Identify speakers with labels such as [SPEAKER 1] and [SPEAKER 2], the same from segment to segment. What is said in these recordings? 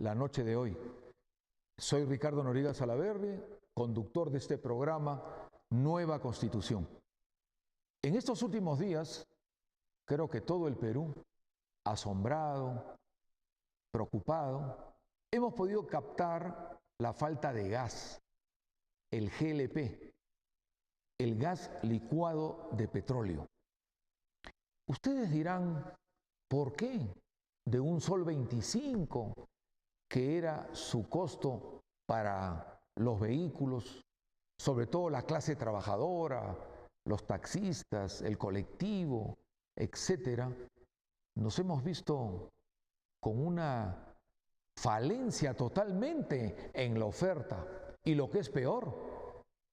[SPEAKER 1] la noche de hoy. Soy Ricardo Noriega Salaverry, conductor de este programa Nueva Constitución. En estos últimos días, creo que todo el Perú, asombrado, preocupado, hemos podido captar la falta de gas, el GLP, el gas licuado de petróleo. Ustedes dirán, ¿por qué? De un sol 25, que era su costo para los vehículos, sobre todo la clase trabajadora, los taxistas, el colectivo, etcétera, nos hemos visto con una falencia totalmente en la oferta. Y lo que es peor,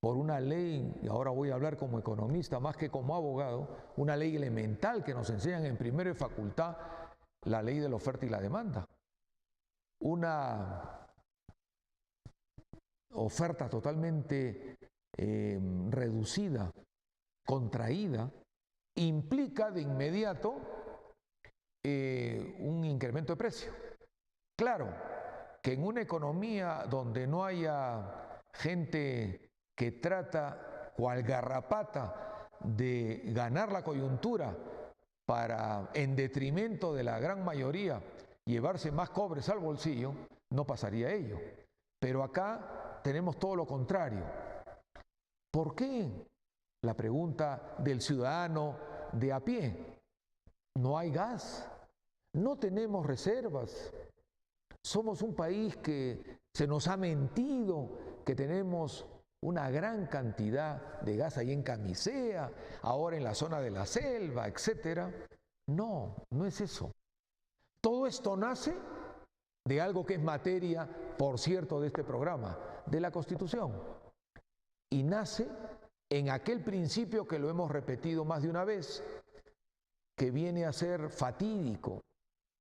[SPEAKER 1] por una ley, y ahora voy a hablar como economista más que como abogado, una ley elemental que nos enseñan en primero de facultad, la ley de la oferta y la demanda. Una oferta totalmente reducida, contraída, implica de inmediato un incremento de precio. Claro que en una economía donde no haya gente que trata cual garrapata de ganar la coyuntura para, en detrimento de la gran mayoría, llevarse más cobres al bolsillo, no pasaría ello. Pero acá tenemos todo lo contrario. ¿Por qué? La pregunta del ciudadano de a pie. No hay gas, no tenemos reservas. Somos un país que se nos ha mentido que tenemos una gran cantidad de gas ahí en Camisea, ahora en la zona de la selva, etcétera. No, no es eso. Todo esto nace de algo que es materia, por cierto, de este programa, de la Constitución. Y nace en aquel principio que lo hemos repetido más de una vez, que viene a ser fatídico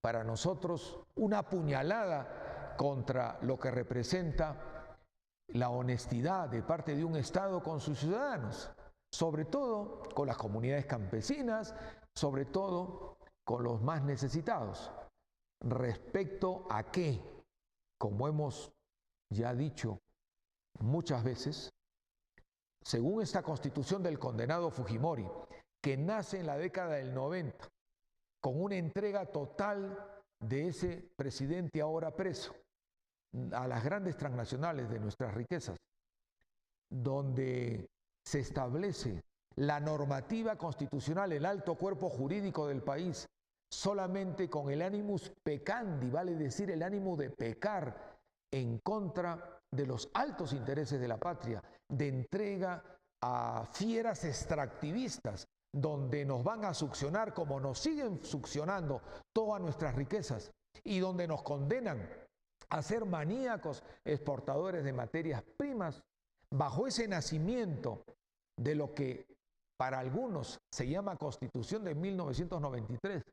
[SPEAKER 1] para nosotros, una puñalada contra lo que representa la honestidad de parte de un Estado con sus ciudadanos, sobre todo con las comunidades campesinas, sobre todo con los más necesitados. Respecto a que, como hemos ya dicho muchas veces, según esta constitución del condenado Fujimori, que nace en la década del 90, con una entrega total de ese presidente ahora preso a las grandes transnacionales de nuestras riquezas, donde se establece la normativa constitucional, el alto cuerpo jurídico del país, solamente con el animus peccandi, vale decir el ánimo de pecar en contra de los altos intereses de la patria, de entrega a fieras extractivistas, donde nos van a succionar como nos siguen succionando todas nuestras riquezas y donde nos condenan a ser maníacos exportadores de materias primas, bajo ese nacimiento de lo que para algunos se llama Constitución de 1993,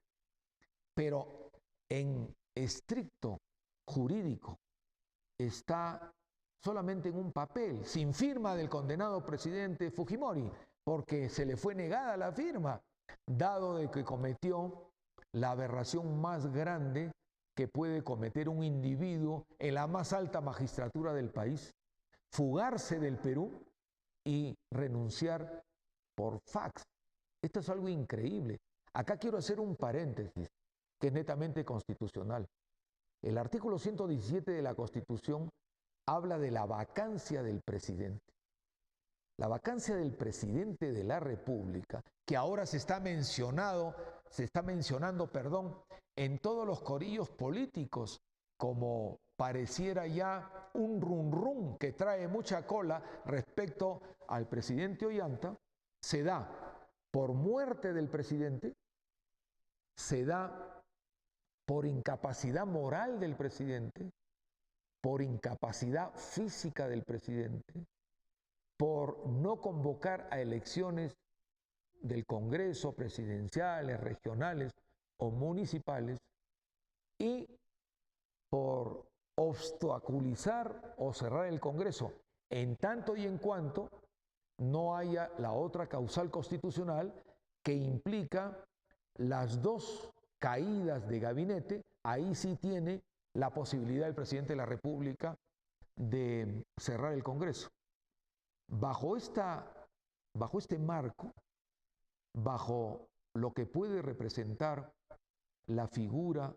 [SPEAKER 1] pero en estricto jurídico está solamente en un papel, sin firma del condenado presidente Fujimori, porque se le fue negada la firma, dado de que cometió la aberración más grande que puede cometer un individuo en la más alta magistratura del país, fugarse del Perú y renunciar por fax. Esto es algo increíble. Acá quiero hacer un paréntesis, que es netamente constitucional. El artículo 117 de la Constitución habla de la vacancia del presidente. La vacancia del presidente de la República, que ahora se está mencionando, en todos los corillos políticos, como pareciera ya un rum rum que trae mucha cola respecto al presidente Ollanta, se da por muerte del presidente, se da por incapacidad moral del presidente, por incapacidad física del presidente, por no convocar a elecciones del Congreso, presidenciales, regionales o municipales, y por obstaculizar o cerrar el Congreso, en tanto y en cuanto no haya la otra causal constitucional que implica las dos caídas de gabinete. Ahí sí tiene la posibilidad del presidente de la República de cerrar el Congreso. Bajo este marco, bajo lo que puede representar la figura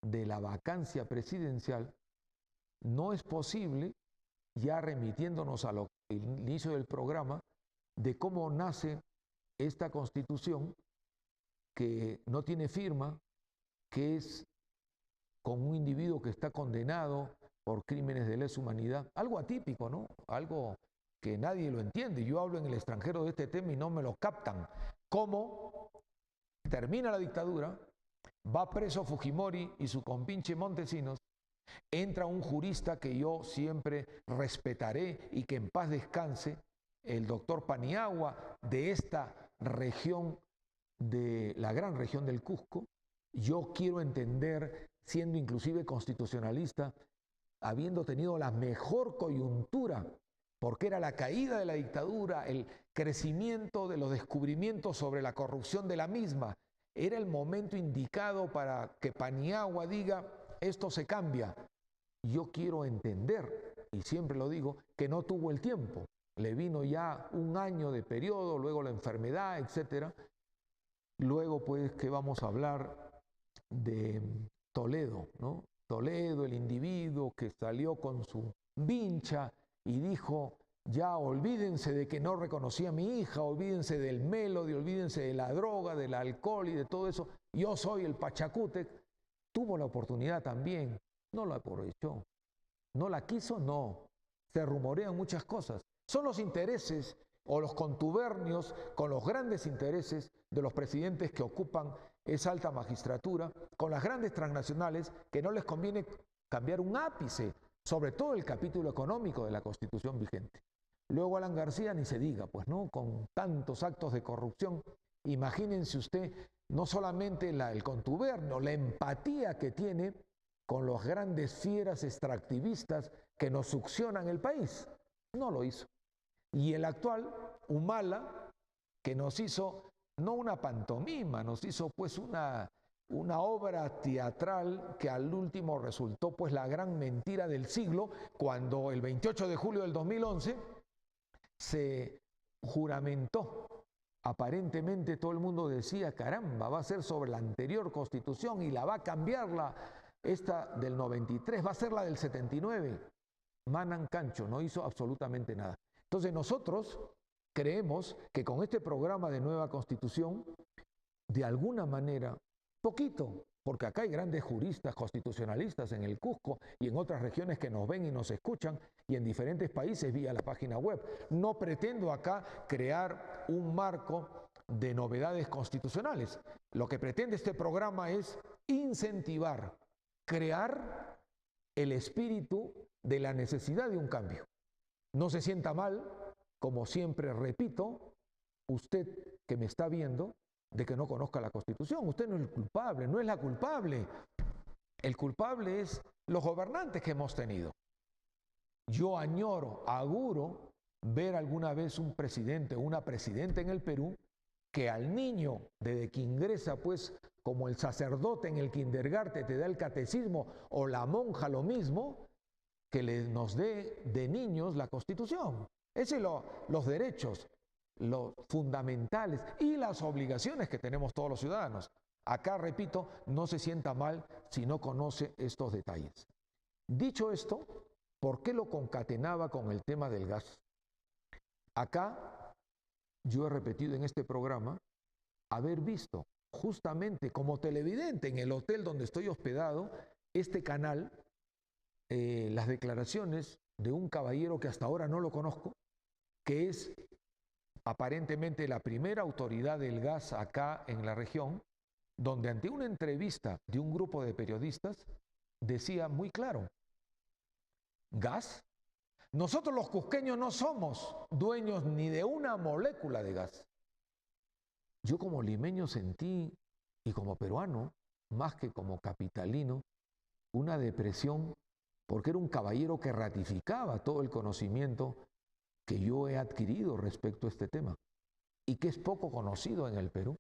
[SPEAKER 1] de la vacancia presidencial, no es posible, ya remitiéndonos al inicio del programa, de cómo nace esta Constitución que no tiene firma, que es con un individuo que está condenado por crímenes de lesa humanidad. Algo atípico, ¿no? Algo que nadie lo entiende. Yo hablo en el extranjero de este tema y no me lo captan. ¿Cómo termina la dictadura? Va preso Fujimori y su compinche Montesinos. Entra un jurista que yo siempre respetaré y que en paz descanse, el doctor Paniagua, de esta región, de la gran región del Cusco. Yo quiero entender, siendo inclusive constitucionalista, habiendo tenido la mejor coyuntura, porque era la caída de la dictadura, el crecimiento de los descubrimientos sobre la corrupción de la misma, era el momento indicado para que Paniagua diga, esto se cambia. Yo quiero entender, y siempre lo digo, que no tuvo el tiempo. Le vino ya un año de periodo, luego la enfermedad, etcétera. Luego, pues, que vamos a hablar de Toledo, ¿no? Toledo, el individuo que salió con su vincha y dijo, ya olvídense de que no reconocí a mi hija, olvídense del Melody, olvídense de la droga, del alcohol y de todo eso. Yo soy el Pachacútec. Tuvo la oportunidad también, no la aprovechó. ¿No la quiso? No. Se rumorean muchas cosas. Son los intereses o los contubernios con los grandes intereses de los presidentes que ocupan esa alta magistratura, con las grandes transnacionales que no les conviene cambiar un ápice, sobre todo el capítulo económico de la Constitución vigente. Luego Alan García ni se diga, pues no, con tantos actos de corrupción. Imagínense usted no solamente el contubernio, la empatía que tiene con los grandes fieras extractivistas que nos succionan el país. No lo hizo. Y el actual, Humala, que nos hizo no una pantomima, nos hizo pues una obra teatral que al último resultó pues la gran mentira del siglo, cuando el 28 de julio del 2011 se juramentó. Aparentemente todo el mundo decía, caramba, va a ser sobre la anterior Constitución y la va a cambiar esta del 93, va a ser la del 79. Manan Cancho, no hizo absolutamente nada. Entonces nosotros creemos que con este programa de nueva Constitución, de alguna manera, poquito, porque acá hay grandes juristas constitucionalistas en el Cusco y en otras regiones que nos ven y nos escuchan, y en diferentes países vía la página web. No pretendo acá crear un marco de novedades constitucionales. Lo que pretende este programa es incentivar, crear el espíritu de la necesidad de un cambio. No se sienta mal, como siempre repito, usted que me está viendo, de que no conozca la Constitución. Usted no es el culpable, no es la culpable. El culpable es los gobernantes que hemos tenido. Yo añoro, auguro ver alguna vez un presidente o una presidenta en el Perú que al niño, desde que ingresa, pues, como el sacerdote en el kindergarten te da el catecismo, o la monja lo mismo, que nos dé de niños la Constitución. Esos son los derechos, los fundamentales y las obligaciones que tenemos todos los ciudadanos. Acá, repito, no se sienta mal si no conoce estos detalles. Dicho esto, ¿por qué lo concatenaba con el tema del gas? Acá, yo he repetido en este programa haber visto justamente como televidente en el hotel donde estoy hospedado, este canal, las declaraciones de un caballero que hasta ahora no lo conozco, que es aparentemente la primera autoridad del gas acá en la región, donde ante una entrevista de un grupo de periodistas decía muy claro, gas, nosotros los cusqueños no somos dueños ni de una molécula de gas. Yo como limeño sentí, y como peruano, más que como capitalino, una depresión, porque era un caballero que ratificaba todo el conocimiento que yo he adquirido respecto a este tema y que es poco conocido en el Perú.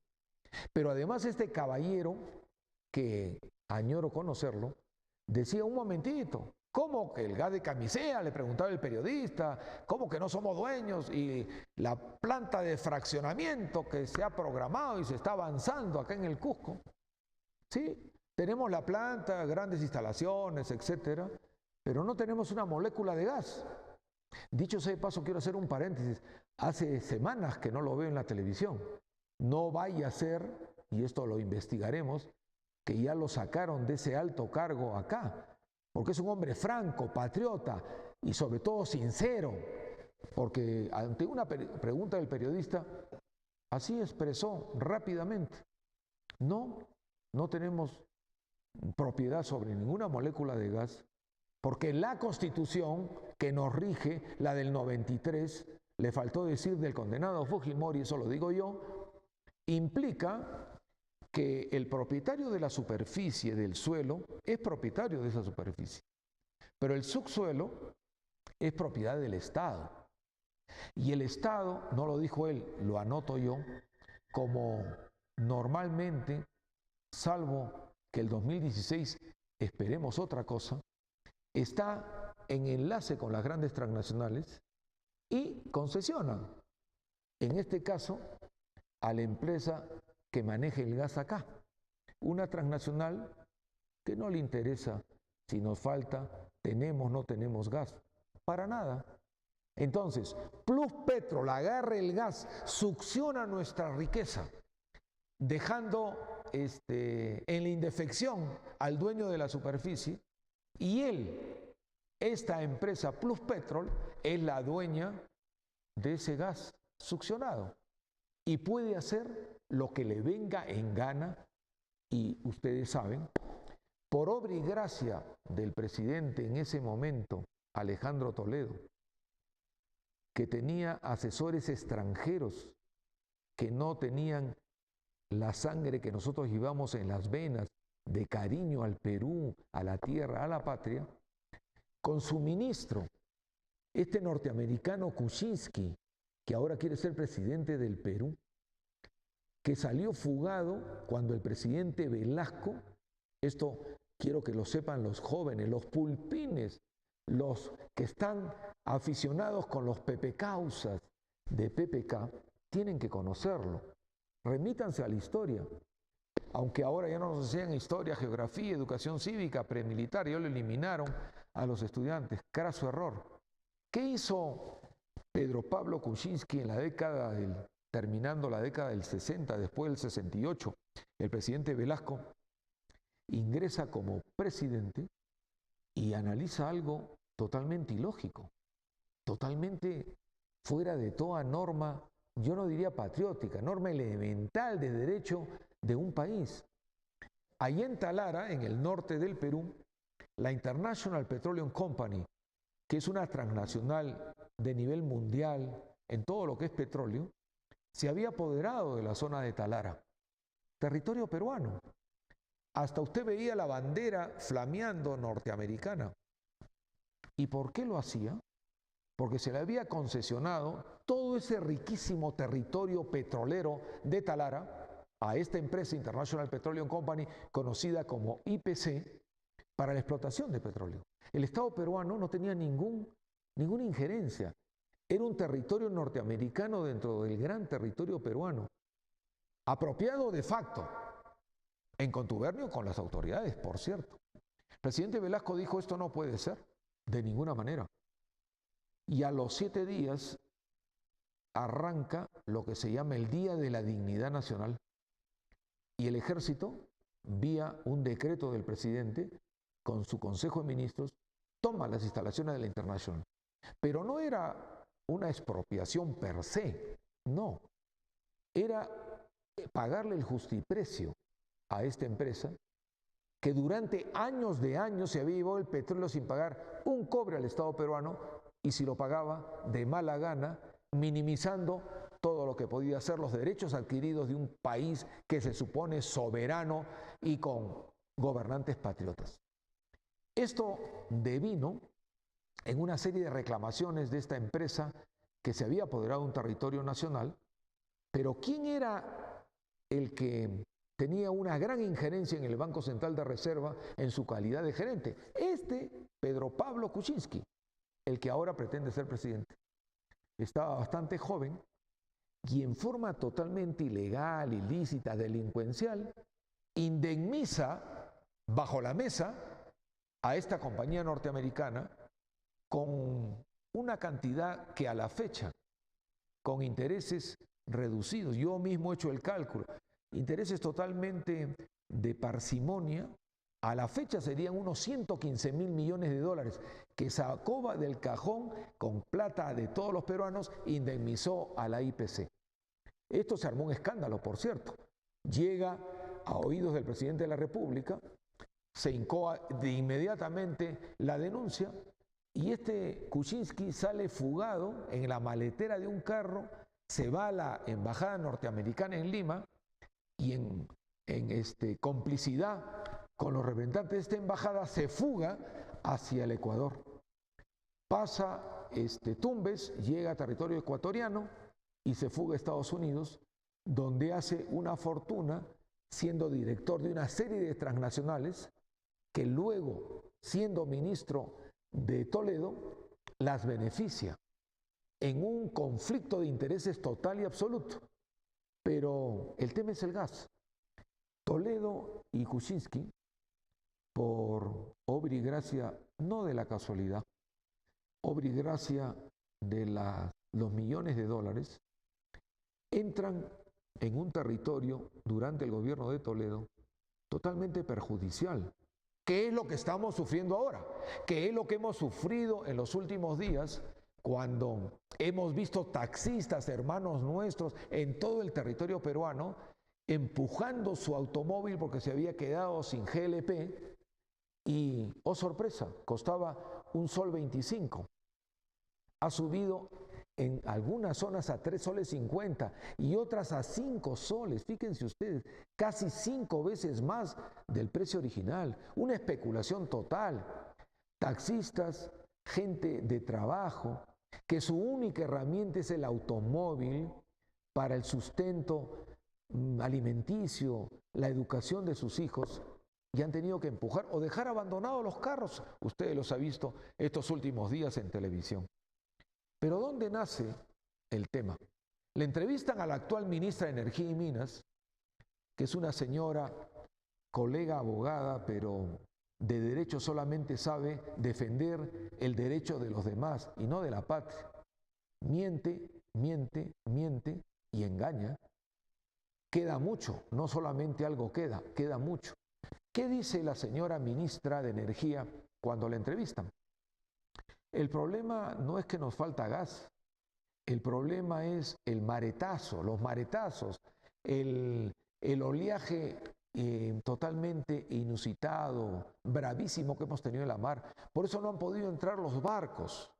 [SPEAKER 1] Pero además este caballero, que añoro conocerlo, decía, un momentito, ¿cómo que el gas de camisea? Le preguntaba el periodista, ¿cómo que no somos dueños? Y la planta de fraccionamiento que se ha programado y se está avanzando acá en el Cusco. Sí, tenemos la planta, grandes instalaciones, etcétera, pero no tenemos una molécula de gas. Dicho sea de paso, quiero hacer un paréntesis. Hace semanas que no lo veo en la televisión. No vaya a ser, y esto lo investigaremos, que ya lo sacaron de ese alto cargo acá, porque es un hombre franco, patriota y sobre todo sincero, porque ante una pregunta del periodista, así expresó rápidamente, no tenemos propiedad sobre ninguna molécula de gas, porque la Constitución que nos rige, la del 93, le faltó decir del condenado Fujimori, eso lo digo yo, implica que el propietario de la superficie del suelo es propietario de esa superficie, pero el subsuelo es propiedad del Estado. Y el Estado, no lo dijo él, lo anoto yo, como normalmente, salvo que el 2016 esperemos otra cosa, está en enlace con las grandes transnacionales y concesionan, en este caso, a la empresa que maneje el gas acá. Una transnacional que no le interesa si nos falta, tenemos, no tenemos gas, para nada. Entonces, Pluspetrol agarra el gas, succiona nuestra riqueza, dejando en la indefección al dueño de la superficie, y él, esta empresa Pluspetrol, es la dueña de ese gas succionado y puede hacer lo que le venga en gana. Y ustedes saben, por obra y gracia del presidente en ese momento, Alejandro Toledo, que tenía asesores extranjeros que no tenían la sangre que nosotros llevamos en las venas de cariño al Perú, a la tierra, a la patria, con su ministro, este norteamericano Kuczynski, que ahora quiere ser presidente del Perú, que salió fugado cuando el presidente Velasco, esto quiero que lo sepan los jóvenes, los pulpines, los que están aficionados con los pepecausas de PPK, tienen que conocerlo. Remítanse a la historia. Aunque ahora ya no nos enseñan historia, geografía, educación cívica, premilitar, ya lo eliminaron a los estudiantes. Craso error. ¿Qué hizo Pedro Pablo Kuczynski en la década terminando la década del 60, después del 68? El presidente Velasco ingresa como presidente y analiza algo totalmente ilógico, totalmente fuera de toda norma, yo no diría patriótica, norma elemental de derecho de un país. Allí en Talara, en el norte del Perú, la International Petroleum Company, que es una transnacional de nivel mundial en todo lo que es petróleo, se había apoderado de la zona de Talara, territorio peruano. Hasta usted veía la bandera flameando norteamericana. ¿Y por qué lo hacía? Porque se le había concesionado todo ese riquísimo territorio petrolero de Talara a esta empresa International Petroleum Company, conocida como IPC, para la explotación de petróleo. El Estado peruano no tenía ninguna injerencia. Era un territorio norteamericano dentro del gran territorio peruano, apropiado de facto, en contubernio con las autoridades, por cierto. El presidente Velasco dijo, esto no puede ser, de ninguna manera. Y a los 7 días arranca lo que se llama el Día de la Dignidad Nacional. Y el ejército, vía un decreto del presidente, con su Consejo de Ministros, toma las instalaciones de la International. Pero no era una expropiación per se, no. Era pagarle el justiprecio a esta empresa que durante años de años se había llevado el petróleo sin pagar un cobre al Estado peruano, y si lo pagaba de mala gana, minimizando todo lo que podía ser los derechos adquiridos de un país que se supone soberano y con gobernantes patriotas. Esto devino en una serie de reclamaciones de esta empresa que se había apoderado de un territorio nacional, pero ¿quién era el que tenía una gran injerencia en el Banco Central de Reserva en su calidad de gerente. Pedro Pablo Kuczynski, el que ahora pretende ser presidente, estaba bastante joven y en forma totalmente ilegal, ilícita, delincuencial, indemniza bajo la mesa a esta compañía norteamericana con una cantidad que a la fecha, con intereses reducidos, yo mismo he hecho el cálculo, intereses totalmente de parsimonia, a la fecha serían unos 115.000 millones de dólares que sacó del cajón con plata de todos los peruanos, indemnizó a la IPC. Esto se armó un escándalo, por cierto. Llega a oídos del presidente de la República, se incoa de inmediatamente la denuncia y Kuczynski sale fugado en la maletera de un carro, se va a la embajada norteamericana en Lima y en complicidad con los representantes de esta embajada se fuga hacia el Ecuador. Pasa Tumbes, llega a territorio ecuatoriano y se fuga a Estados Unidos, donde hace una fortuna siendo director de una serie de transnacionales que luego, siendo ministro de Toledo, las beneficia en un conflicto de intereses total y absoluto. Pero el tema es el gas. Toledo y Kuczynski, por obra y gracia, no de la casualidad, obra y gracia de los millones de dólares, entran en un territorio durante el gobierno de Toledo totalmente perjudicial. ¿Qué es lo que estamos sufriendo ahora? ¿Qué es lo que hemos sufrido en los últimos días cuando hemos visto taxistas, hermanos nuestros, en todo el territorio peruano, empujando su automóvil porque se había quedado sin GLP y, oh sorpresa, costaba $1.25. Ha subido en algunas zonas a 3.50 soles y otras a 5 soles. Fíjense ustedes, casi 5 veces más del precio original. Una especulación total. Taxistas, gente de trabajo, que su única herramienta es el automóvil para el sustento alimenticio, la educación de sus hijos, y han tenido que empujar o dejar abandonados los carros. Ustedes los han visto estos últimos días en televisión. Pero ¿dónde nace el tema? Le entrevistan a la actual ministra de Energía y Minas, que es una señora, colega abogada, pero de derecho solamente sabe defender el derecho de los demás y no de la patria. Miente, miente, miente y engaña. Queda mucho, no solamente algo queda mucho. ¿Qué dice la señora ministra de Energía cuando la entrevistan? El problema no es que nos falta gas, el problema es el maretazo, los maretazos, el oleaje totalmente inusitado, bravísimo que hemos tenido en la mar. Por eso no han podido entrar los barcos.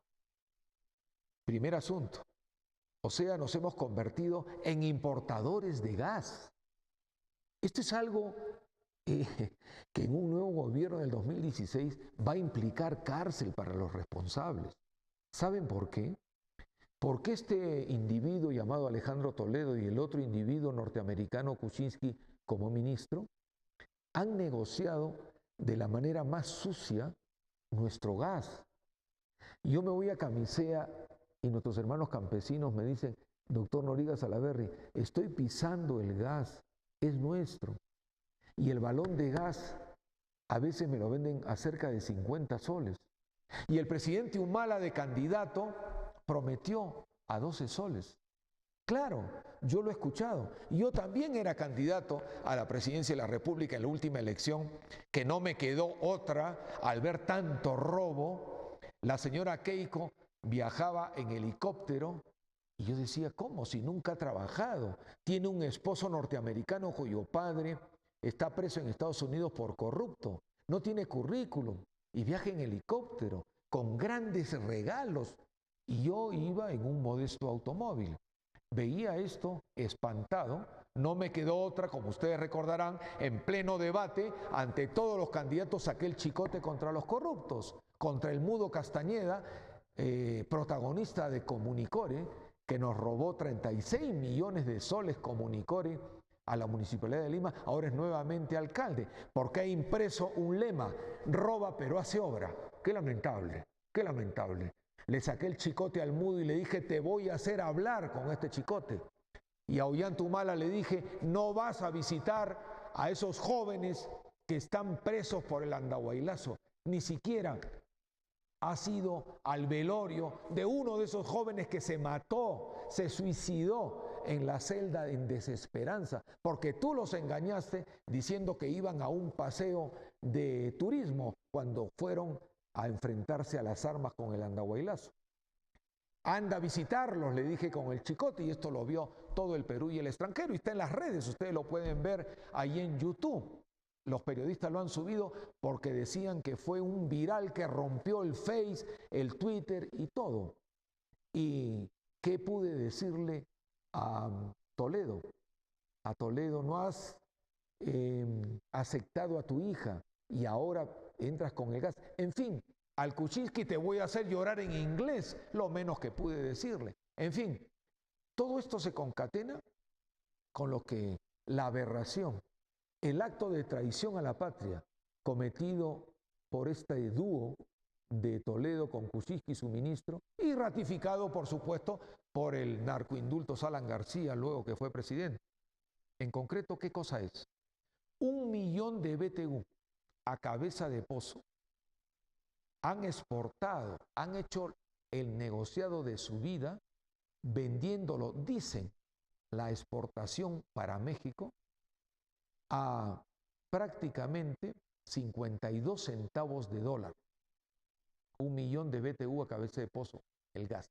[SPEAKER 1] Primer asunto. O sea, nos hemos convertido en importadores de gas. Esto es algo que en un nuevo gobierno del 2016 va a implicar cárcel para los responsables. ¿Saben por qué? Porque este individuo llamado Alejandro Toledo y el otro individuo norteamericano Kuczynski como ministro han negociado de la manera más sucia nuestro gas. Yo me voy a Camisea y nuestros hermanos campesinos me dicen, doctor Noriega Salaverry, estoy pisando el gas, es nuestro. Y el balón de gas a veces me lo venden a cerca de 50 soles. Y el presidente Humala de candidato prometió a 12 soles. Claro, yo lo he escuchado. Yo también era candidato a la presidencia de la República en la última elección, que no me quedó otra al ver tanto robo. La señora Keiko viajaba en helicóptero y yo decía, ¿cómo? Si nunca ha trabajado. Tiene un esposo norteamericano cuyo padre está preso en Estados Unidos por corrupto. No tiene currículum y viaja en helicóptero con grandes regalos. Y yo iba en un modesto automóvil. Veía esto espantado, no me quedó otra, como ustedes recordarán, en pleno debate, ante todos los candidatos saqué el chicote contra los corruptos, contra el mudo Castañeda, protagonista de Comunicore, que nos robó 36 millones de soles Comunicore a la Municipalidad de Lima, ahora es nuevamente alcalde, porque ha impreso un lema: roba pero hace obra. Qué lamentable, qué lamentable. Le saqué el chicote al mudo y le dije: te voy a hacer hablar con este chicote. Y a Ollantumala le dije: no vas a visitar a esos jóvenes que están presos por el andahuaylazo. Ni siquiera has ido al velorio de uno de esos jóvenes que se mató, se suicidó en la celda en desesperanza, porque tú los engañaste diciendo que iban a un paseo de turismo cuando fueron a enfrentarse a las armas con el andahuaylazo. Anda a visitarlos, le dije con el chicote, y esto lo vio todo el Perú y el extranjero, y está en las redes, ustedes lo pueden ver ahí en YouTube. Los periodistas lo han subido porque decían que fue un viral que rompió el Face, el Twitter y todo. ¿Y qué pude decirle a Toledo? A Toledo: no has aceptado a tu hija y ahora entras con el gas. En fin, al Kuczynski te voy a hacer llorar en inglés, lo menos que pude decirle. En fin, todo esto se concatena con lo que la aberración, el acto de traición a la patria cometido por este dúo de Toledo con Kuczynski, su ministro, y ratificado, por supuesto, por el narcoindulto Alan García, luego que fue presidente. En concreto, ¿qué cosa es? 1 millón de BTU a cabeza de pozo han exportado, han hecho el negociado de su vida vendiéndolo, dicen, la exportación para México a prácticamente 52 centavos de dólar. 1 millón de BTU a cabeza de pozo, el gas.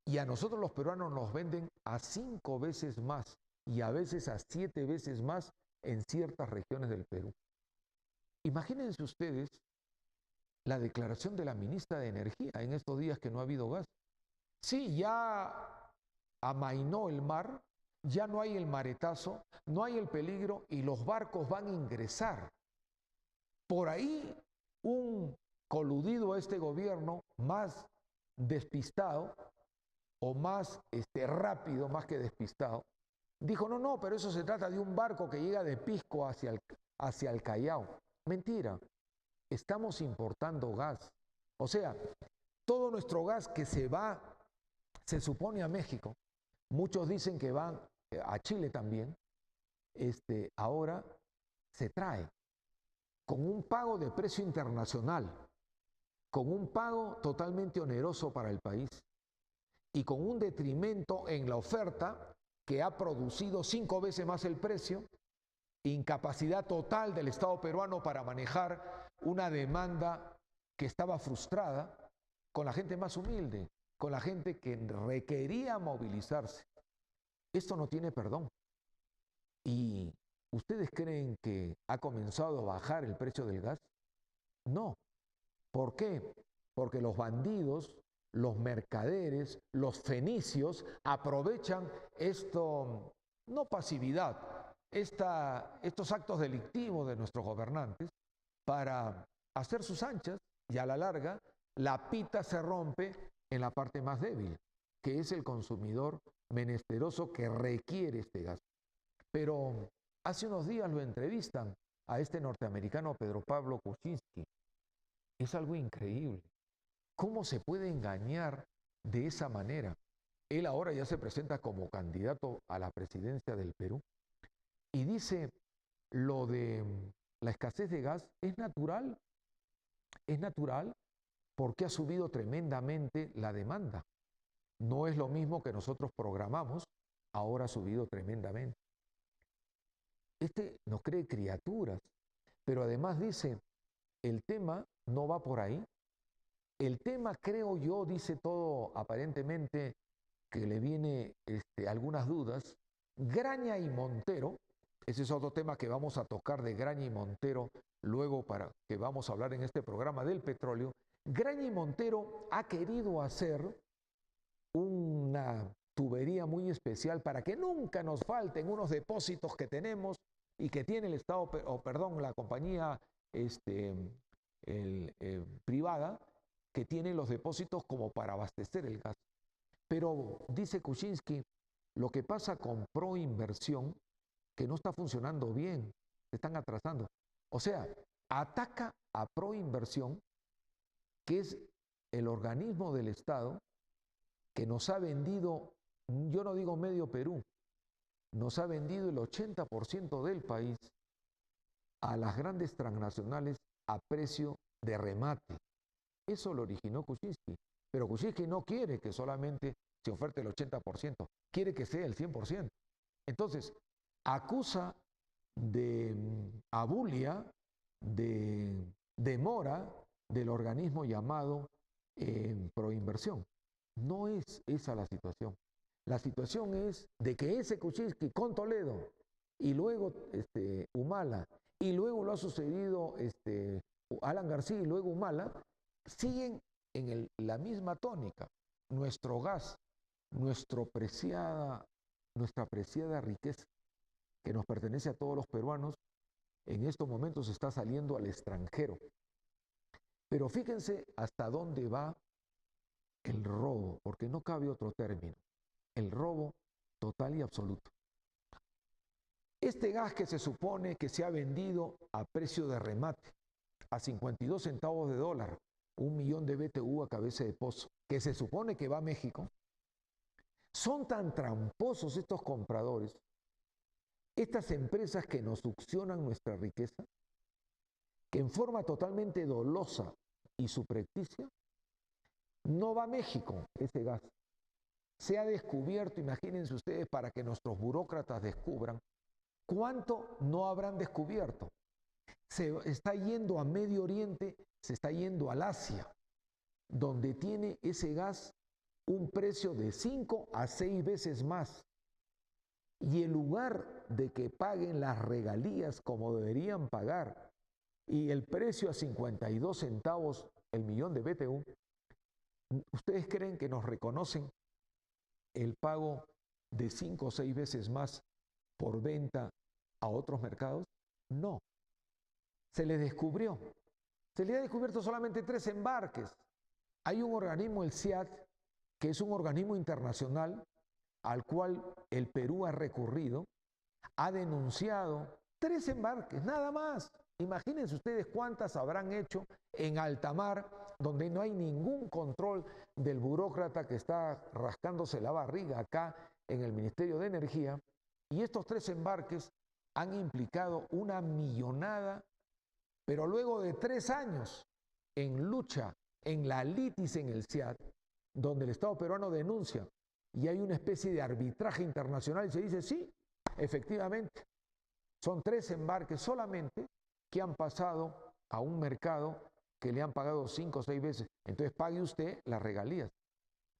[SPEAKER 1] Y a nosotros los peruanos nos venden a 5 veces más y a veces a 7 veces más en ciertas regiones del Perú. Imagínense ustedes la declaración de la ministra de Energía en estos días que no ha habido gas. Sí, ya amainó el mar, ya no hay el maretazo, no hay el peligro y los barcos van a ingresar. Por ahí un coludido a este gobierno más despistado o más rápido, más que despistado, dijo: no, pero eso se trata de un barco que llega de Pisco hacia el Callao. Mentira, estamos importando gas. O sea, todo nuestro gas que se supone a México, muchos dicen que van a Chile también, ahora se trae con un pago de precio internacional, con un pago totalmente oneroso para el país y con un detrimento en la oferta que ha producido 5 veces más el precio, incapacidad total del Estado peruano para manejar una demanda que estaba frustrada con la gente más humilde, con la gente que requería movilizarse. Esto no tiene perdón. ¿Y ustedes creen que ha comenzado a bajar el precio del gas? No. ¿Por qué? Porque los bandidos, los mercaderes, los fenicios aprovechan esto, no pasividad, estos actos delictivos de nuestros gobernantes para hacer sus anchas, y a la larga la pita se rompe en la parte más débil, que es el consumidor menesteroso que requiere este gas. Pero hace unos días lo entrevistan a este norteamericano Pedro Pablo Kuczynski. Es algo increíble. ¿Cómo se puede engañar de esa manera? Él ahora ya se presenta como candidato a la presidencia del Perú y dice: lo de la escasez de gas es natural porque ha subido tremendamente la demanda. No es lo mismo que nosotros programamos, ahora ha subido tremendamente. Nos cree criaturas, pero además dice: el tema no va por ahí. El tema, creo yo, dice todo aparentemente que le viene algunas dudas. Graña y Montero, ese es otro tema que vamos a tocar de Graña y Montero luego, para que vamos a hablar en este programa del petróleo. Graña y Montero ha querido hacer una tubería muy especial para que nunca nos falten unos depósitos que tenemos y que tiene el Estado, la compañía privada, que tiene los depósitos como para abastecer el gas. Pero dice Kuczynski: lo que pasa con Proinversión, que no está funcionando bien, se están atrasando. O sea, ataca a Proinversión, que es el organismo del Estado que nos ha vendido, yo no digo medio Perú, nos ha vendido el 80% del país a las grandes transnacionales a precio de remate. Eso lo originó Kuczynski, pero Kuczynski no quiere que solamente se oferte el 80%, quiere que sea el 100%. Entonces, acusa de abulia, de demora del organismo llamado Proinversión. No es esa la situación. La situación es de que ese Kuczynski con Toledo y luego Humala y luego lo ha sucedido Alan García y luego Humala, siguen en la misma tónica. Nuestro gas, nuestra preciada riqueza que nos pertenece a todos los peruanos, en estos momentos está saliendo al extranjero. Pero fíjense hasta dónde va el robo, porque no cabe otro término, el robo total y absoluto. Este gas que se supone que se ha vendido a precio de remate, a 52 centavos de dólar, 1 millón de BTU a cabeza de pozo, que se supone que va a México, son tan tramposos estos compradores, estas empresas que nos succionan nuestra riqueza, que en forma totalmente dolosa y subrepticia, no va a México ese gas. Se ha descubierto, imagínense ustedes, para que nuestros burócratas descubran, ¿cuánto no habrán descubierto? Se está yendo a Medio Oriente, se está yendo al Asia, donde tiene ese gas un precio de 5 a 6 veces más. Y en lugar de que paguen las regalías como deberían pagar, y el precio a 52 centavos el millón de BTU, ¿ustedes creen que nos reconocen el pago de 5 o 6 veces más por venta a otros mercados? No. Se les descubrió. Se les ha descubierto solamente 3 embarques. Hay un organismo, el CIAT, que es un organismo internacional al cual el Perú ha recurrido, ha denunciado 3 embarques, nada más. Imagínense ustedes cuántas habrán hecho en alta mar, donde no hay ningún control del burócrata que está rascándose la barriga acá en el Ministerio de Energía. Y estos 3 embarques han implicado una millonada, pero luego de 3 años en lucha, en la litis en el CIAT, donde el Estado peruano denuncia y hay una especie de arbitraje internacional y se dice, sí, efectivamente, son 3 embarques solamente que han pasado a un mercado que le han pagado 5 o 6 veces. Entonces pague usted las regalías.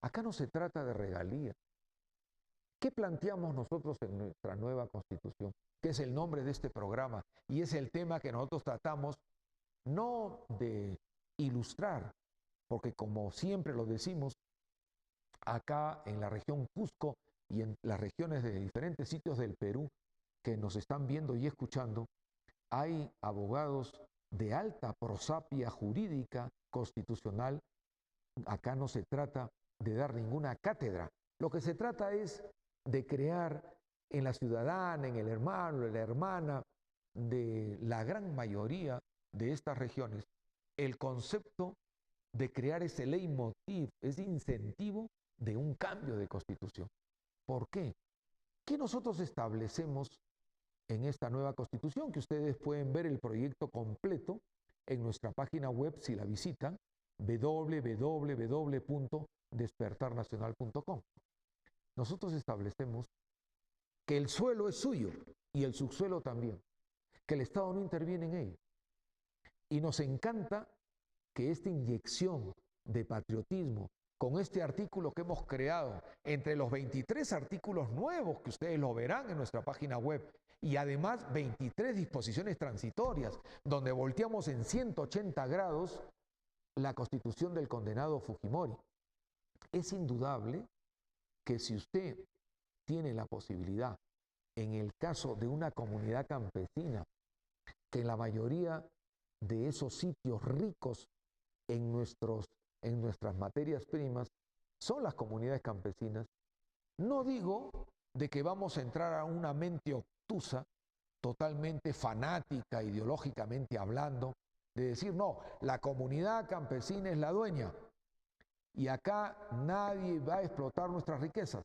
[SPEAKER 1] Acá no se trata de regalías. ¿Qué planteamos nosotros en nuestra nueva Constitución? Que es el nombre de este programa y es el tema que nosotros tratamos no de ilustrar, porque como siempre lo decimos, acá en la región Cusco y en las regiones de diferentes sitios del Perú que nos están viendo y escuchando, hay abogados de alta prosapia jurídica constitucional. Acá no se trata de dar ninguna cátedra. Lo que se trata es de crear en la ciudadana, en el hermano, en la hermana de la gran mayoría de estas regiones, el concepto de crear ese leitmotiv, ese incentivo de un cambio de constitución. ¿Por qué? ¿Qué nosotros establecemos en esta nueva constitución? Que ustedes pueden ver el proyecto completo en nuestra página web si la visitan, www.despertarnacional.com. Nosotros establecemos que el suelo es suyo y el subsuelo también, que el Estado no interviene en ello. Y nos encanta que esta inyección de patriotismo con este artículo que hemos creado, entre los 23 artículos nuevos que ustedes lo verán en nuestra página web, y además 23 disposiciones transitorias, donde volteamos en 180 grados la constitución del condenado Fujimori. Es indudable que si usted tiene la posibilidad, en el caso de una comunidad campesina, que en la mayoría de esos sitios ricos en nuestras materias primas son las comunidades campesinas, no digo de que vamos a entrar a una mente obtusa, totalmente fanática, ideológicamente hablando, de decir, no, la comunidad campesina es la dueña y acá nadie va a explotar nuestras riquezas.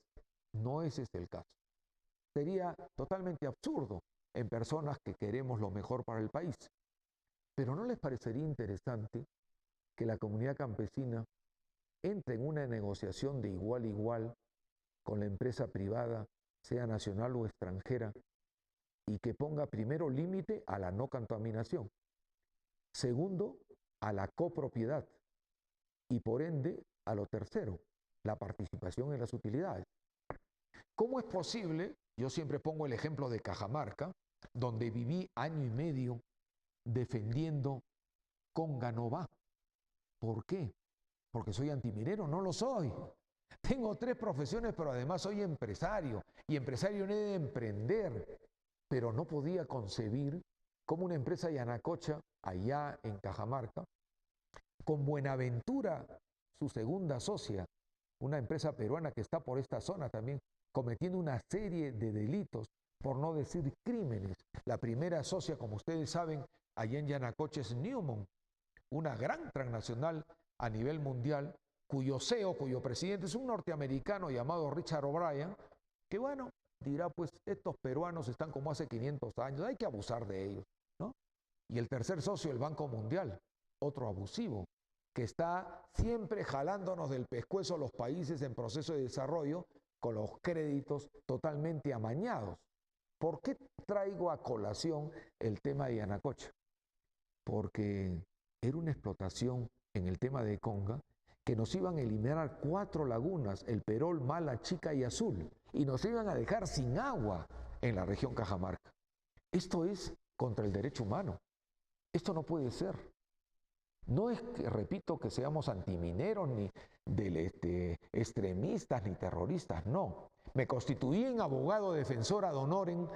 [SPEAKER 1] No ese es el caso. Sería totalmente absurdo en personas que queremos lo mejor para el país. Pero ¿no les parecería interesante que la comunidad campesina entre en una negociación de igual a igual con la empresa privada, sea nacional o extranjera, y que ponga primero límite a la no contaminación, segundo, a la copropiedad y por ende a lo tercero, la participación en las utilidades? ¿Cómo es posible? Yo siempre pongo el ejemplo de Cajamarca, donde viví año y medio defendiendo Conga no va. ¿Por qué? ¿Porque soy antiminero? No lo soy. Tengo 3 profesiones, pero además soy empresario. Y empresario no debe emprender. Pero no podía concebir cómo una empresa Yanacocha, allá en Cajamarca, con Buenaventura, su segunda socia, una empresa peruana que está por esta zona también, cometiendo una serie de delitos, por no decir crímenes. La primera socia, como ustedes saben, allá en Yanacocha es Newmont, una gran transnacional a nivel mundial, cuyo CEO, cuyo presidente es un norteamericano llamado Richard O'Brien, que bueno, dirá, pues estos peruanos están como hace 500 años, hay que abusar de ellos, ¿no? Y el tercer socio, el Banco Mundial, otro abusivo, que está siempre jalándonos del pescuezo a los países en proceso de desarrollo con los créditos totalmente amañados. ¿Por qué traigo a colación el tema de Yanacocha? Porque era una explotación en el tema de Conga que nos iban a eliminar 4 lagunas, el Perol, Mala, Chica y Azul, y nos iban a dejar sin agua en la región Cajamarca. Esto es contra el derecho humano. Esto no puede ser. No es que, repito, que seamos antimineros, ni extremistas, ni terroristas, no. Me constituí en abogado defensor ad honorem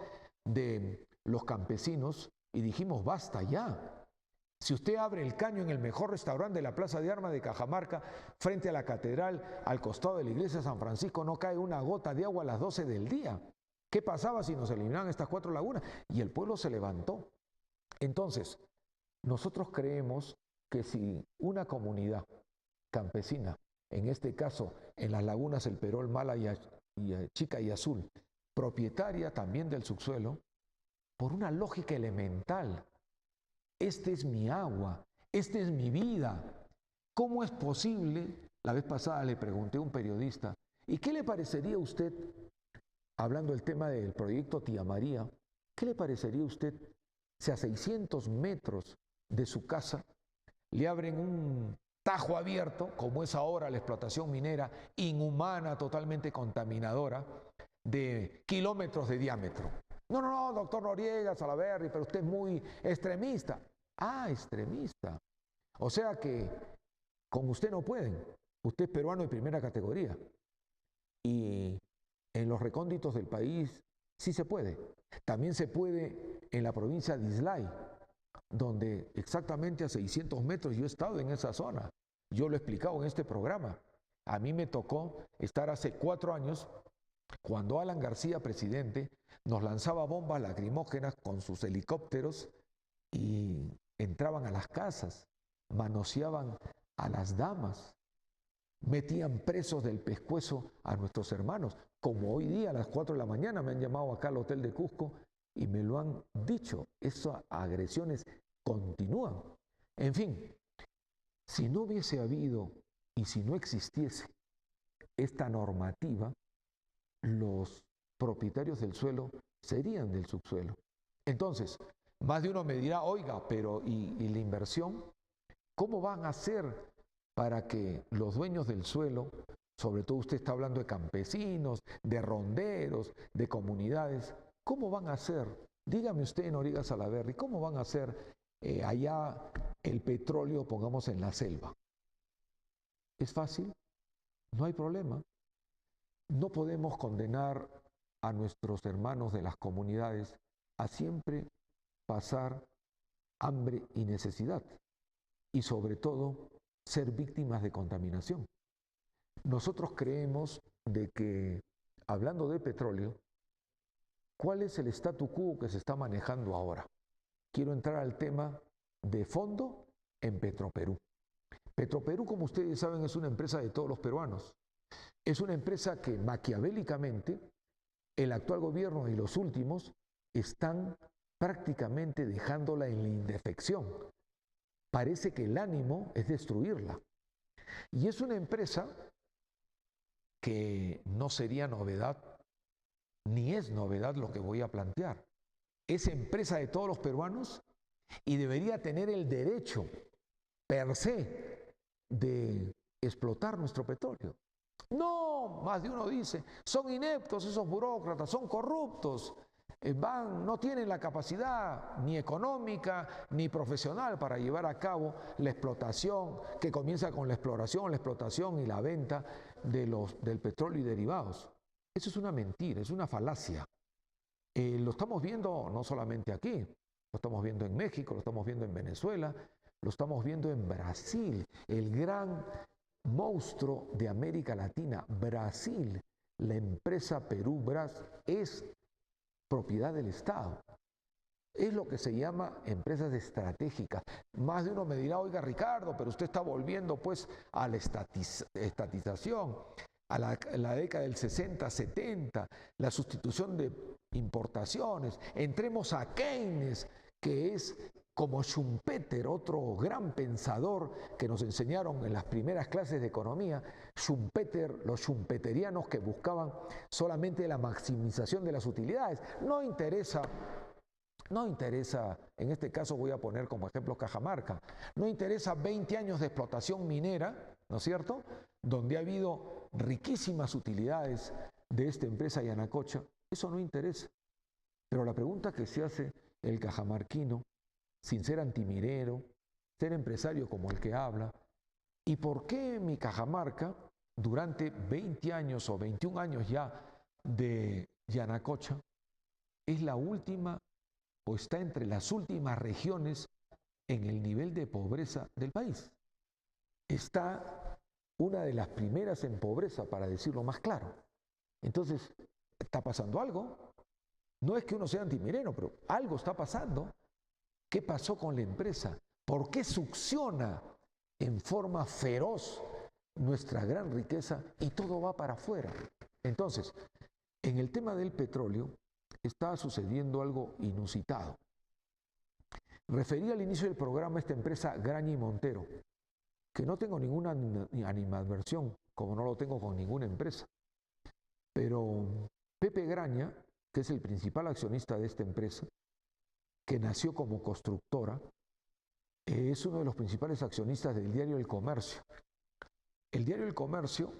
[SPEAKER 1] de los campesinos y dijimos, basta ya. Si usted abre el caño en el mejor restaurante de la Plaza de Armas de Cajamarca, frente a la catedral, al costado de la iglesia de San Francisco, no cae una gota de agua a las 12 del día. ¿Qué pasaba si nos eliminaban estas 4 lagunas? Y el pueblo se levantó. Entonces, nosotros creemos que si una comunidad campesina, en este caso en las lagunas El Perol, Mala y Chica y Azul, propietaria también del subsuelo, por una lógica elemental, este es mi agua, esta es mi vida. ¿Cómo es posible? La vez pasada le pregunté a un periodista, ¿y qué le parecería a usted, hablando del tema del proyecto Tía María, qué le parecería a usted si a 600 metros de su casa le abren un tajo abierto, como es ahora la explotación minera, inhumana, totalmente contaminadora, de kilómetros de diámetro? No, no, no, doctor Noriega, Salaverry, pero usted es muy extremista. Ah, extremista. O sea que con usted no pueden. Usted es peruano de primera categoría. Y en los recónditos del país sí se puede. También se puede en la provincia de Islay, donde exactamente a 600 metros yo he estado en esa zona. Yo lo he explicado en este programa. A mí me tocó estar hace 4 años cuando Alan García, presidente, nos lanzaba bombas lacrimógenas con sus helicópteros y entraban a las casas, manoseaban a las damas, metían presos del pescuezo a nuestros hermanos, como hoy día a las 4 de la mañana me han llamado acá al hotel de Cusco y me lo han dicho. Esas agresiones continúan. En fin, si no hubiese habido y si no existiese esta normativa, los propietarios del suelo serían del subsuelo. Entonces, más de uno me dirá, oiga, pero ¿y la inversión? ¿Cómo van a hacer para que los dueños del suelo, sobre todo usted está hablando de campesinos, de ronderos, de comunidades, ¿cómo van a hacer? Dígame usted, Noriega Salaverry, ¿cómo van a hacer allá el petróleo, pongamos, en la selva? ¿Es fácil? No hay problema. No podemos condenar a nuestros hermanos de las comunidades a siempre pasar hambre y necesidad y sobre todo ser víctimas de contaminación. Nosotros creemos de que, hablando de petróleo, ¿Cuál es el statu quo que se está manejando ahora? Quiero entrar al tema de fondo en Petroperú. Petroperú, como ustedes saben, es una empresa de todos los peruanos. Es una empresa que maquiavélicamente el actual gobierno y los últimos están prácticamente dejándola en la indefección. Parece que el ánimo es destruirla. Y es una empresa que no sería novedad, ni es novedad lo que voy a plantear. Es empresa de todos los peruanos y debería tener el derecho per se de explotar nuestro petróleo. No, más de uno dice, son ineptos esos burócratas, son corruptos, no tienen la capacidad ni económica ni profesional para llevar a cabo la explotación que comienza con la explotación y la venta del petróleo y derivados. Eso es una mentira, es una falacia. Lo estamos viendo no solamente aquí, lo estamos viendo en México, lo estamos viendo en Venezuela, lo estamos viendo en Brasil, el gran monstruo de América Latina, Brasil. La empresa Petrobras es propiedad del Estado. Es lo que se llama empresas estratégicas. Más de uno me dirá, oiga Ricardo, pero usted está volviendo pues a la estatización, a la década del 60, 70, la sustitución de importaciones. Entremos a Keynes, que es como Schumpeter, otro gran pensador que nos enseñaron en las primeras clases de economía. Schumpeter, los schumpeterianos que buscaban solamente la maximización de las utilidades. No interesa, en este caso voy a poner como ejemplo Cajamarca, no interesa 20 años de explotación minera, ¿no es cierto?, donde ha habido riquísimas utilidades de esta empresa Yanacocha. Eso no interesa. Pero la pregunta que se hace el cajamarquino, sin ser antiminero, ser empresario como el que habla, ¿y por qué mi Cajamarca, durante 20 años o 21 años ya de Yanacocha, es la última o está entre las últimas regiones en el nivel de pobreza del país? Está una de las primeras en pobreza, para decirlo más claro. Entonces, ¿está pasando algo? No es que uno sea antiminero, pero algo está pasando. ¿Qué pasó con la empresa? ¿Por qué succiona en forma feroz nuestra gran riqueza y todo va para afuera? Entonces, en el tema del petróleo está sucediendo algo inusitado. Referí al inicio del programa a esta empresa Graña y Montero, que no tengo ninguna animadversión, como no lo tengo con ninguna empresa. Pero Pepe Graña, que es el principal accionista de esta empresa, que nació como constructora, es uno de los principales accionistas del diario El Comercio. El diario El Comercio,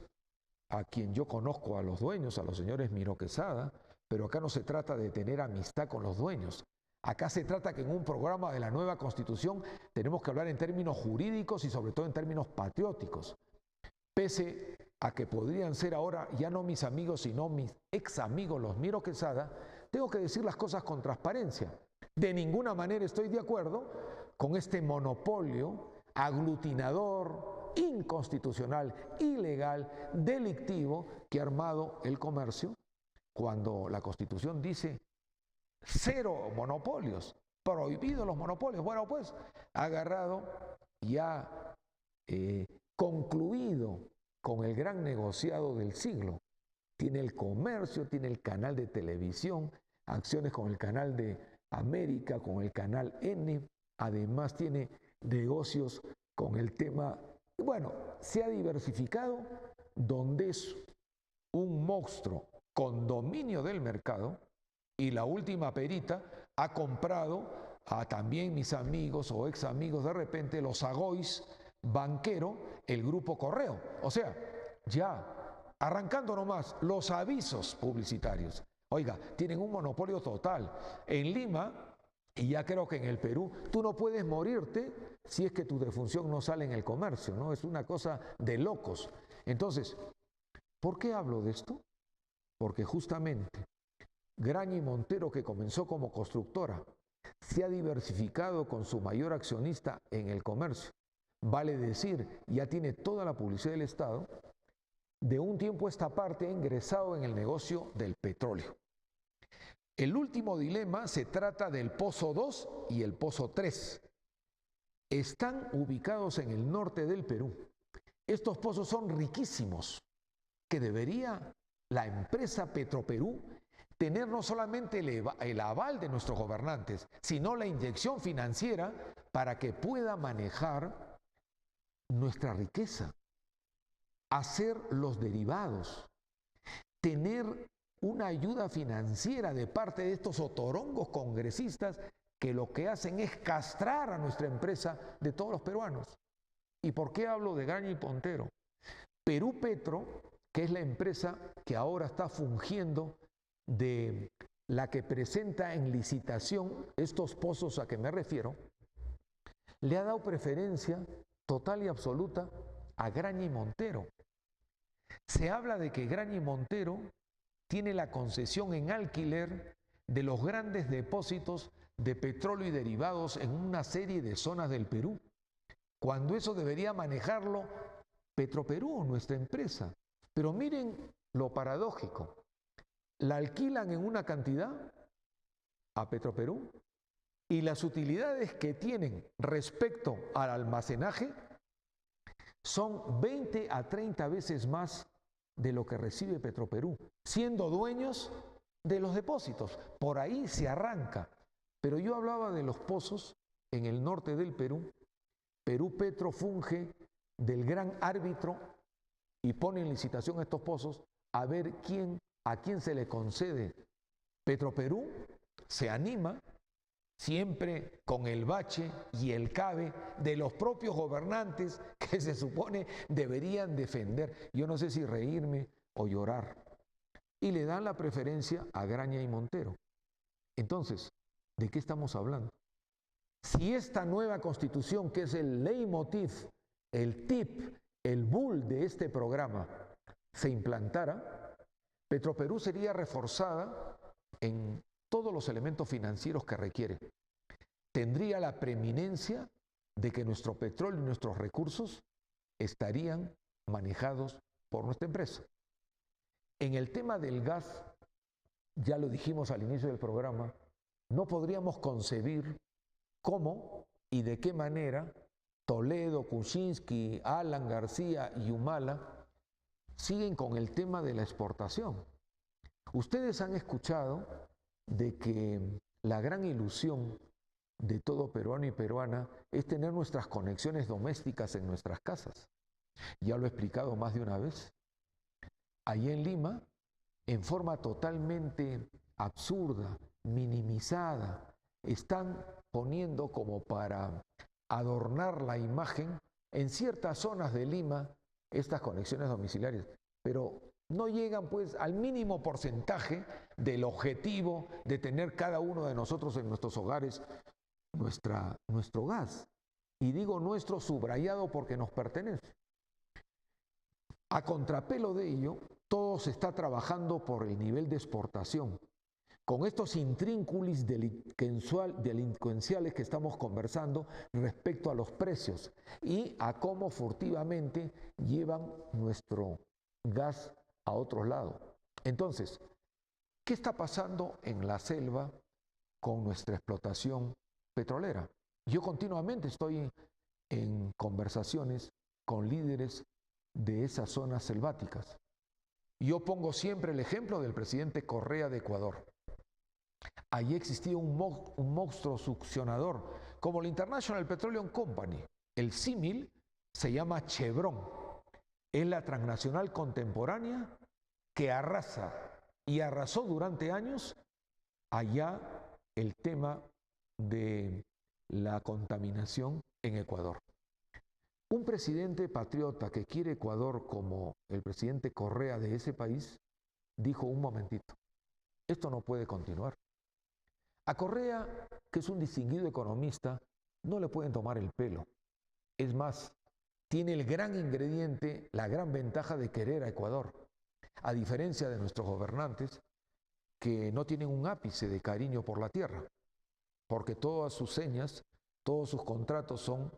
[SPEAKER 1] a quien yo conozco a los dueños, a los señores Miro Quesada, pero acá no se trata de tener amistad con los dueños. Acá se trata que en un programa de la nueva Constitución tenemos que hablar en términos jurídicos y sobre todo en términos patrióticos. Pese a que podrían ser ahora ya no mis amigos, sino mis ex amigos, los Miro Quesada, tengo que decir las cosas con transparencia. De ninguna manera estoy de acuerdo con este monopolio aglutinador, inconstitucional, ilegal, delictivo que ha armado el comercio, cuando la Constitución dice 0 monopolios, prohibidos los monopolios. Bueno, pues ha agarrado y ha concluido con el gran negociado del siglo. Tiene el comercio, tiene el canal de televisión, acciones con el canal de América, con el canal N, además tiene negocios con el tema, bueno, se ha diversificado, donde es un monstruo con dominio del mercado, y la última perita ha comprado a también mis amigos o ex amigos de repente, los Agois, banquero, el grupo Correo. O sea, ya arrancando nomás los avisos publicitarios. Oiga, tienen un monopolio total. En Lima, y ya creo que en el Perú, tú no puedes morirte si es que tu defunción no sale en el comercio, ¿no? Es una cosa de locos. Entonces, ¿por qué hablo de esto? Porque justamente Graña y Montero, que comenzó como constructora, se ha diversificado con su mayor accionista en el comercio. Vale decir, ya tiene toda la publicidad del Estado. De un tiempo a esta parte ha ingresado en el negocio del petróleo. El último dilema se trata del Pozo 2 y el Pozo 3. Están ubicados en el norte del Perú. Estos pozos son riquísimos, que debería la empresa Petroperú tener no solamente el aval de nuestros gobernantes, sino la inyección financiera para que pueda manejar nuestra riqueza, hacer los derivados, tener una ayuda financiera de parte de estos otorongos congresistas que lo que hacen es castrar a nuestra empresa de todos los peruanos. ¿Y por qué hablo de Graña y Montero? Perú Petro, que es la empresa que ahora está fungiendo de la que presenta en licitación estos pozos a que me refiero, le ha dado preferencia total y absoluta a Graña y Montero. Se habla de que Graña y Montero tiene la concesión en alquiler de los grandes depósitos de petróleo y derivados en una serie de zonas del Perú, cuando eso debería manejarlo Petroperú, nuestra empresa. Pero miren lo paradójico, la alquilan en una cantidad a Petroperú y las utilidades que tienen respecto al almacenaje son 20 a 30 veces más de lo que recibe Petroperú, siendo dueños de los depósitos. Por ahí se arranca. Pero yo hablaba de los pozos en el norte del Perú. Perú Petro funge del gran árbitro y pone en licitación estos pozos a ver a quién se le concede. Petroperú se anima siempre con el bache y el cabe de los propios gobernantes que se supone deberían defender. Yo no sé si reírme o llorar. Y le dan la preferencia a Graña y Montero. Entonces, ¿de qué estamos hablando? Si esta nueva constitución, que es el leitmotiv, el tip, el bull de este programa, se implantara, Petroperú sería reforzada en todos los elementos financieros que requiere. Tendría la preeminencia de que nuestro petróleo y nuestros recursos estarían manejados por nuestra empresa. En el tema del gas, ya lo dijimos al inicio del programa, no podríamos concebir cómo y de qué manera Toledo, Kuczynski, Alan García y Humala siguen con el tema de la exportación. Ustedes han escuchado de que la gran ilusión de todo peruano y peruana es tener nuestras conexiones domésticas en nuestras casas. Ya lo he explicado más de una vez. Allí en Lima, en forma totalmente absurda, minimizada, están poniendo como para adornar la imagen en ciertas zonas de Lima estas conexiones domiciliarias, pero no llegan pues al mínimo porcentaje del objetivo de tener cada uno de nosotros en nuestros hogares nuestro gas. Y digo nuestro subrayado porque nos pertenece. A contrapelo de ello, todo se está trabajando por el nivel de exportación. Con estos intrínculis delincuenciales que estamos conversando respecto a los precios y a cómo furtivamente llevan nuestro gas a otros lados. Entonces, ¿qué está pasando en la selva con nuestra explotación petrolera? Yo continuamente estoy en conversaciones con líderes de esas zonas selváticas. Yo pongo siempre el ejemplo del presidente Correa de Ecuador. Allí existía un monstruo succionador como la International Petroleum Company. El símil se llama Chevron. Es la transnacional contemporánea que arrasa y arrasó durante años allá el tema de la contaminación en Ecuador. Un presidente patriota que quiere Ecuador como el presidente Correa de ese país dijo: un momentito, esto no puede continuar. A Correa, que es un distinguido economista, no le pueden tomar el pelo. Es más, tiene el gran ingrediente, la gran ventaja de querer a Ecuador, a diferencia de nuestros gobernantes que no tienen un ápice de cariño por la tierra, porque todas sus señas, todos sus contratos son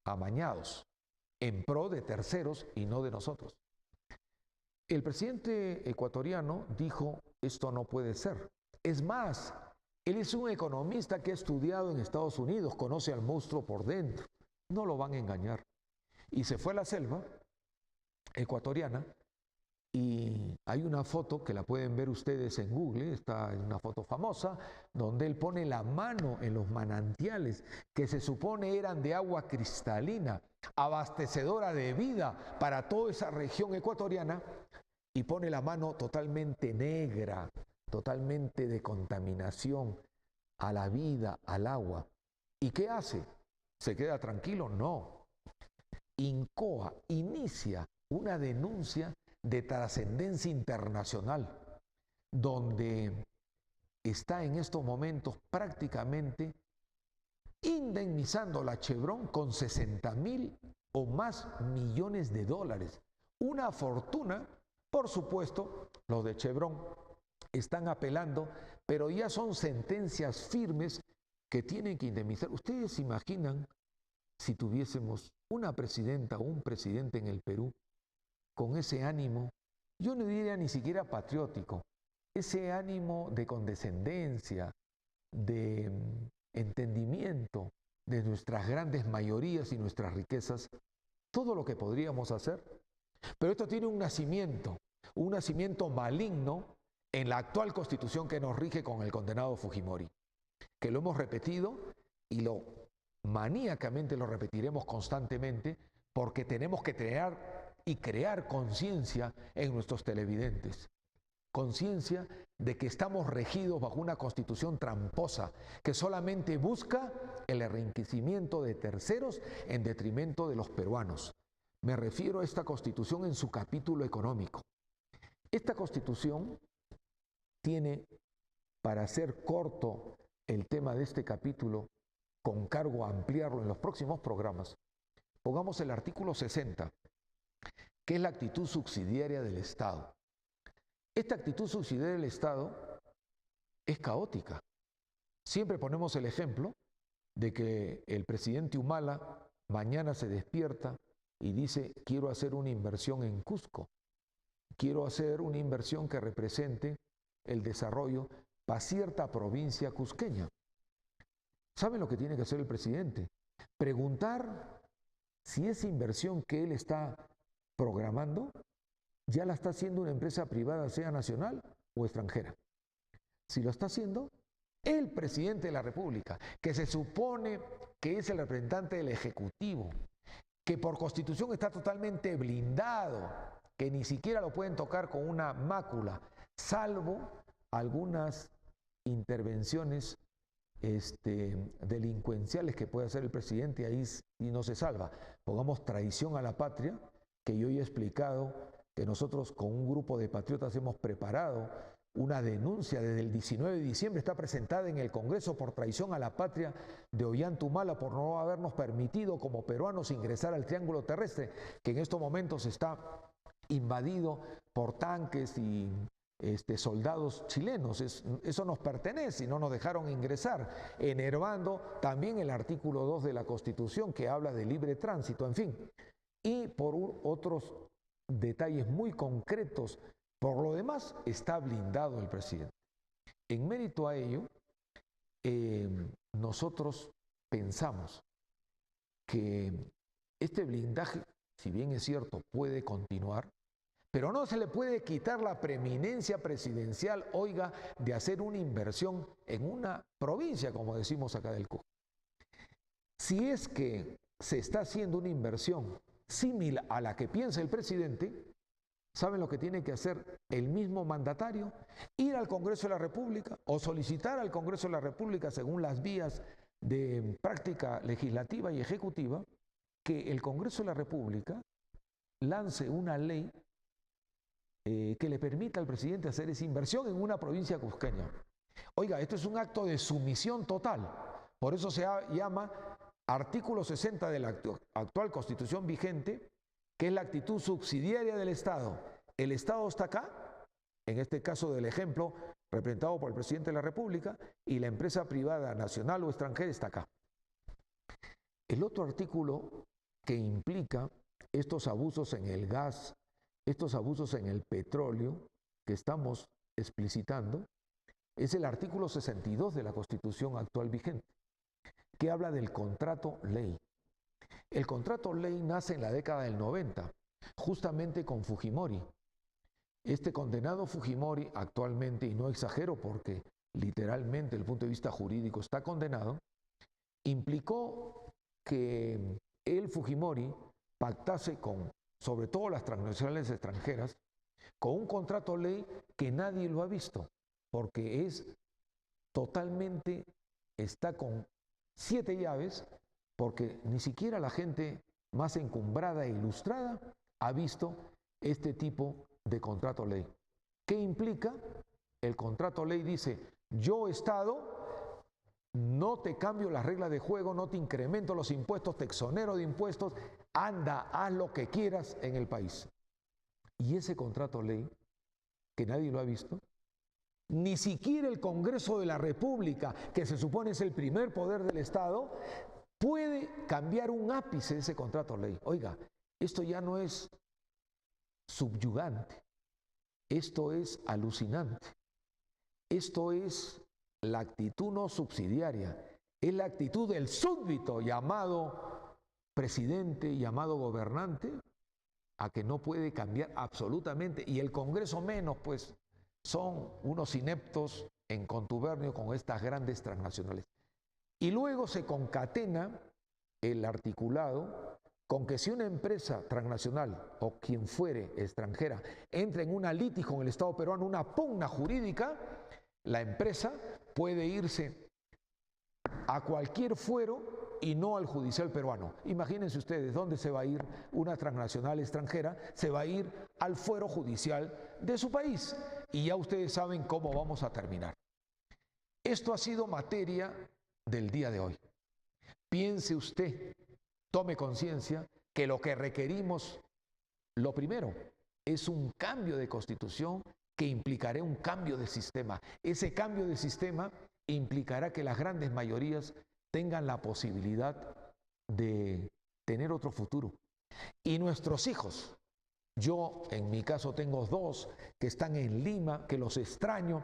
[SPEAKER 1] amañados en pro de terceros y no de nosotros. El presidente ecuatoriano dijo: esto no puede ser. Es más, él es un economista que ha estudiado en Estados Unidos, conoce al monstruo por dentro. No lo van a engañar. Y se fue a la selva ecuatoriana y hay una foto que la pueden ver ustedes en Google, está en una foto famosa, donde él pone la mano en los manantiales que se supone eran de agua cristalina, abastecedora de vida para toda esa región ecuatoriana, y pone la mano totalmente negra, totalmente de contaminación a la vida, al agua. ¿Y qué hace? ¿Se queda tranquilo? No. INCOA inicia una denuncia de trascendencia internacional, donde está en estos momentos prácticamente indemnizando la Chevron con 60.000 o más millones de dólares. Una fortuna, por supuesto, los de Chevron están apelando, pero ya son sentencias firmes que tienen que indemnizar. ¿Ustedes se imaginan si tuviésemos una presidenta o un presidente en el Perú con ese ánimo, yo no diría ni siquiera patriótico, ese ánimo de condescendencia, de entendimiento de nuestras grandes mayorías y nuestras riquezas, todo lo que podríamos hacer? Pero esto tiene un nacimiento maligno en la actual constitución que nos rige con el condenado Fujimori, que lo hemos repetido y maníacamente lo repetiremos constantemente, porque tenemos que crear conciencia en nuestros televidentes. Conciencia de que estamos regidos bajo una constitución tramposa que solamente busca el enriquecimiento de terceros en detrimento de los peruanos. Me refiero a esta constitución en su capítulo económico. Esta constitución tiene, para hacer corto el tema de este capítulo, con cargo a ampliarlo en los próximos programas, pongamos el artículo 60, que es la actitud subsidiaria del Estado. Esta actitud subsidiaria del Estado es caótica. Siempre ponemos el ejemplo de que el presidente Humala mañana se despierta y dice: quiero hacer una inversión en Cusco, quiero hacer una inversión que represente el desarrollo para cierta provincia cusqueña. ¿Saben lo que tiene que hacer el presidente? Preguntar si esa inversión que él está programando ya la está haciendo una empresa privada, sea nacional o extranjera. Si lo está haciendo, el presidente de la República, que se supone que es el representante del Ejecutivo, que por constitución está totalmente blindado, que ni siquiera lo pueden tocar con una mácula, salvo algunas intervenciones delincuenciales que puede hacer el presidente, ahí y no se salva. Pongamos traición a la patria, que yo ya he explicado que nosotros con un grupo de patriotas hemos preparado una denuncia desde el 19 de diciembre, está presentada en el Congreso por traición a la patria de Ollanta Humala, por no habernos permitido como peruanos ingresar al Triángulo Terrestre, que en estos momentos está invadido por tanques y soldados chilenos. Eso nos pertenece y no nos dejaron ingresar, enervando también el artículo 2 de la Constitución, que habla de libre tránsito, en fin. Y por otros detalles muy concretos. Por lo demás, está blindado el presidente. En mérito a ello, nosotros pensamos que este blindaje, si bien es cierto, puede continuar, pero no se le puede quitar la preeminencia presidencial, oiga, de hacer una inversión en una provincia, como decimos acá del Cusco. Si es que se está haciendo una inversión similar a la que piensa el presidente, ¿saben lo que tiene que hacer el mismo mandatario? Ir al Congreso de la República o solicitar al Congreso de la República, según las vías de práctica legislativa y ejecutiva, que el Congreso de la República lance una ley que le permita al presidente hacer esa inversión en una provincia cusqueña. Oiga, esto es un acto de sumisión total. Por eso se llama artículo 60 de la actual Constitución vigente, que es la actitud subsidiaria del Estado. El Estado está acá, en este caso del ejemplo representado por el presidente de la República, y la empresa privada nacional o extranjera está acá. El otro artículo que implica estos abusos en el gas, estos abusos en el petróleo que estamos explicitando, es el artículo 62 de la Constitución actual vigente, que habla del contrato ley. El contrato ley nace en la década del 90, justamente con Fujimori. Este condenado Fujimori actualmente, y no exagero porque literalmente desde el punto de vista jurídico está condenado, implicó que el Fujimori pactase con, sobre todo las transnacionales extranjeras, con un contrato ley que nadie lo ha visto, porque es totalmente, está con 7 llaves, porque ni siquiera la gente más encumbrada e ilustrada ha visto este tipo de contrato ley. ¿Qué implica? El contrato ley dice, yo Estado no te cambio las reglas de juego, no te incremento los impuestos, te exonero de impuestos, anda, haz lo que quieras en el país. Y ese contrato ley, que nadie lo ha visto, ni siquiera el Congreso de la República, que se supone es el primer poder del Estado, puede cambiar un ápice de ese contrato ley. Oiga, esto ya no es subyugante, esto es alucinante, esto es la actitud no subsidiaria, es la actitud del súbdito llamado presidente, llamado gobernante, a que no puede cambiar absolutamente, y el Congreso menos, pues son unos ineptos en contubernio con estas grandes transnacionales. Y luego se concatena el articulado con que si una empresa transnacional o quien fuere extranjera entra en una litis con el Estado peruano, una pugna jurídica, la empresa puede irse a cualquier fuero y no al judicial peruano. Imagínense ustedes, ¿dónde se va a ir una transnacional extranjera? Se va a ir al fuero judicial de su país. Y ya ustedes saben cómo vamos a terminar. Esto ha sido materia del día de hoy. Piense usted, tome conciencia que lo que requerimos, lo primero, es un cambio de constitución que implicará un cambio de sistema. Ese cambio de sistema implicará que las grandes mayorías tengan la posibilidad de tener otro futuro. Y nuestros hijos, yo en mi caso tengo 2 que están en Lima, que los extraño,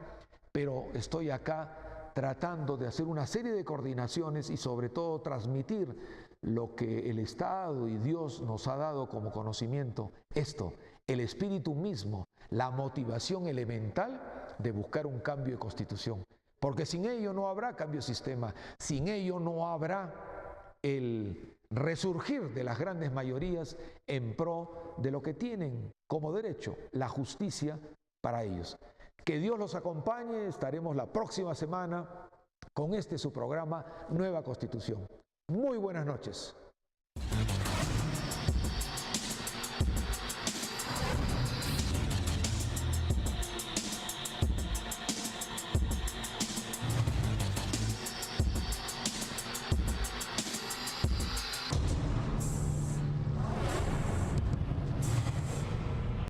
[SPEAKER 1] pero estoy acá tratando de hacer una serie de coordinaciones y sobre todo transmitir lo que el Estado y Dios nos ha dado como conocimiento. Esto, el espíritu mismo, la motivación elemental de buscar un cambio de constitución. Porque sin ello no habrá cambio de sistema, sin ello no habrá el resurgir de las grandes mayorías en pro de lo que tienen como derecho, la justicia para ellos. Que Dios los acompañe, estaremos la próxima semana con su programa Nueva Constitución. Muy buenas noches.